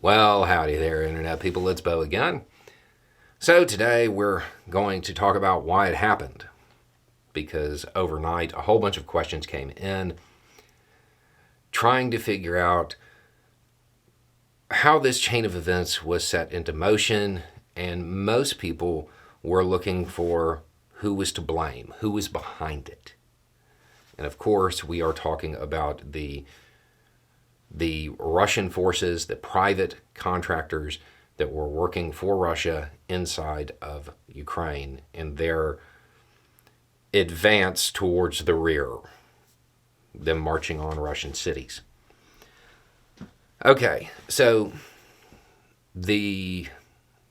Well, howdy there, Internet people. It's Bo again. So, today we're going to talk about why it happened. Because overnight, a whole bunch of questions came in trying to figure out how this chain of events was set into motion, and most people were looking for who was to blame, who was behind it. And of course, we are talking about the Russian forces, the private contractors that were working for Russia inside of Ukraine and their advance towards the rear, them marching on Russian cities. Okay, so the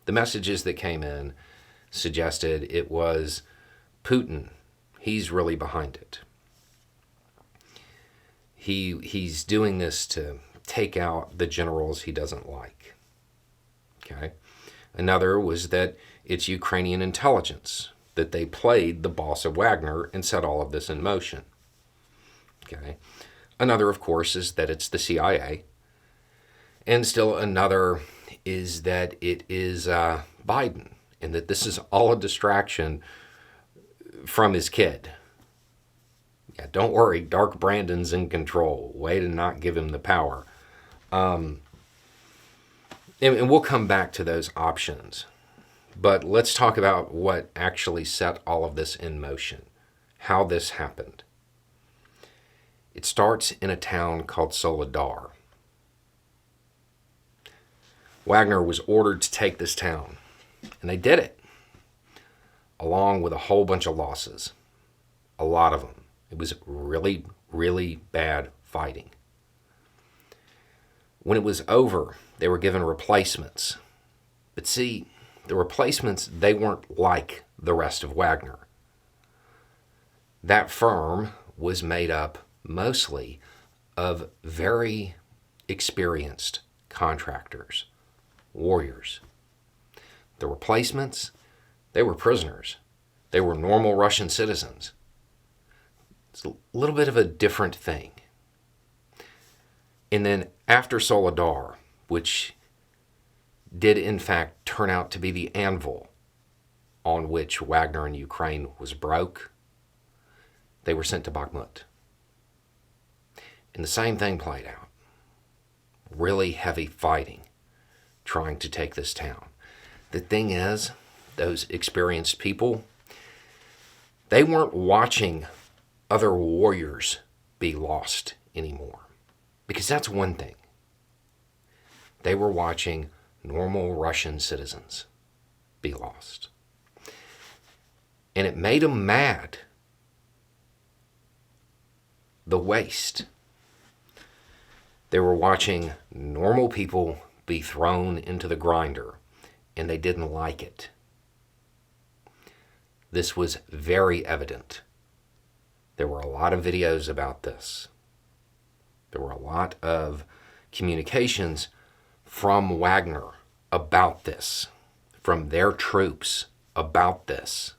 messages that came in suggested it was Putin. He's really behind it. He's doing this to take out the generals he doesn't like. Okay. Another was that it's Ukrainian intelligence, that they played the boss of Wagner and set all of this in motion. Okay. Another, of course, is that it's the CIA. And still another is that it is Biden, and that this is all a distraction from his kid. Yeah, don't worry, Dark Brandon's in control. Way to not give him the power. And we'll come back to those options. But let's talk about what actually set all of this in motion, how this happened. It starts in a town called Soledar. Wagner was ordered to take this town, and they did it, along with a whole bunch of losses, a lot of them. It was really, really bad fighting. When it was over, they were given replacements. But see, the replacements, they weren't like the rest of Wagner. That firm was made up mostly of very experienced contractors, warriors. The replacements, they were prisoners. They were normal Russian citizens. It's a little bit of a different thing. And then after Soledar, which did in fact turn out to be the anvil on which Wagner in Ukraine was broke, they were sent to Bakhmut. And the same thing played out. Really heavy fighting, trying to take this town. The thing is, those experienced people, they weren't watching other warriors be lost anymore. Because that's one thing. They were watching normal Russian citizens be lost. And it made them mad. The waste. They were watching normal people be thrown into the grinder, and they didn't like it. This was very evident. There were a lot of videos about this. There were a lot of communications from Wagner about this, from their troops about this.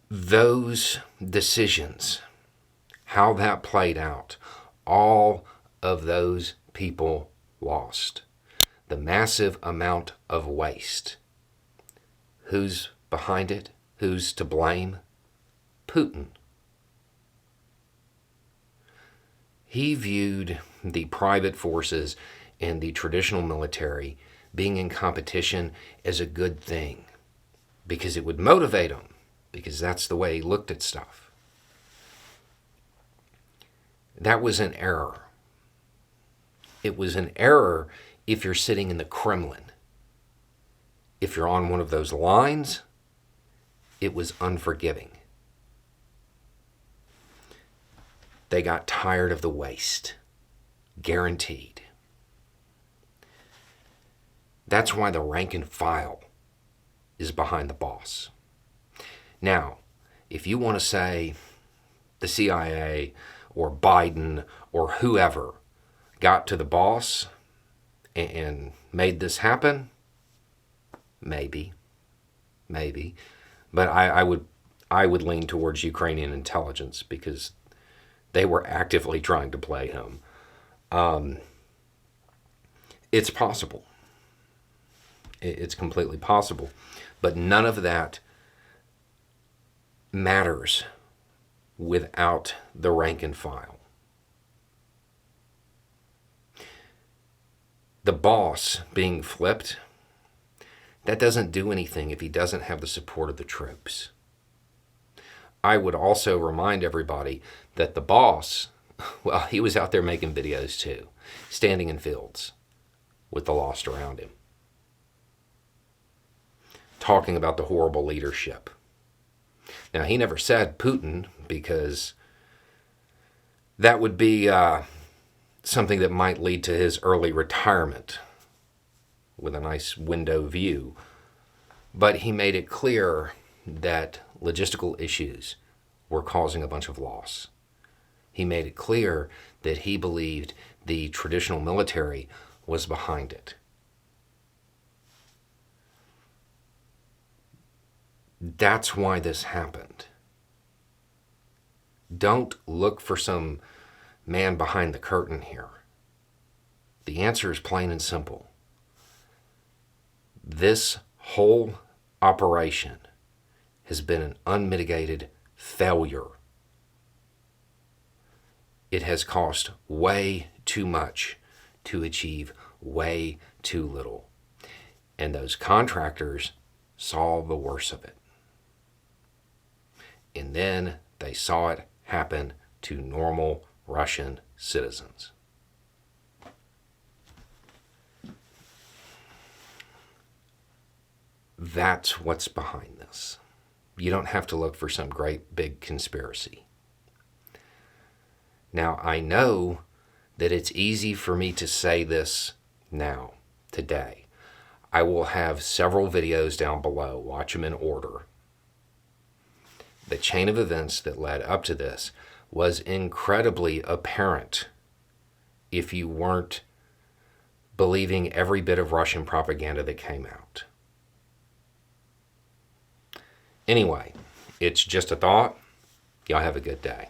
Those decisions, how that played out, all of those people lost. The massive amount of waste. Who's behind it? Who's to blame? Putin. He viewed the private forces and the traditional military being in competition as a good thing because it would motivate him, because that's the way he looked at stuff. That was an error. It was an error if you're sitting in the Kremlin. If you're on one of those lines, it was unforgiving. They got tired of the waste. Guaranteed. That's why the rank and file is behind the boss. Now, if you want to say the CIA or Biden or whoever got to the boss and made this happen, maybe. But I would lean towards Ukrainian intelligence because They were actively trying to play him. It's possible. It's completely possible. But none of that matters without the rank and file. The boss being flipped, that doesn't do anything if he doesn't have the support of the troops. I would also remind everybody that the boss, well, he was out there making videos too, standing in fields with the lost around him, talking about the horrible leadership. Now, he never said Putin, because that would be something that might lead to his early retirement with a nice window view. But he made it clear that logistical issues were causing a bunch of loss. He made it clear that he believed the traditional military was behind it. That's why this happened. Don't look for some man behind the curtain here. The answer is plain and simple. This whole operation has been an unmitigated failure. It has cost way too much to achieve way too little. And those contractors saw the worst of it. And then they saw it happen to normal Russian citizens. That's what's behind this. You don't have to look for some great big conspiracy. Now, I know that it's easy for me to say this now, today. I will have several videos down below. Watch them in order. The chain of events that led up to this was incredibly apparent if you weren't believing every bit of Russian propaganda that came out. Anyway, it's just a thought. Y'all have a good day.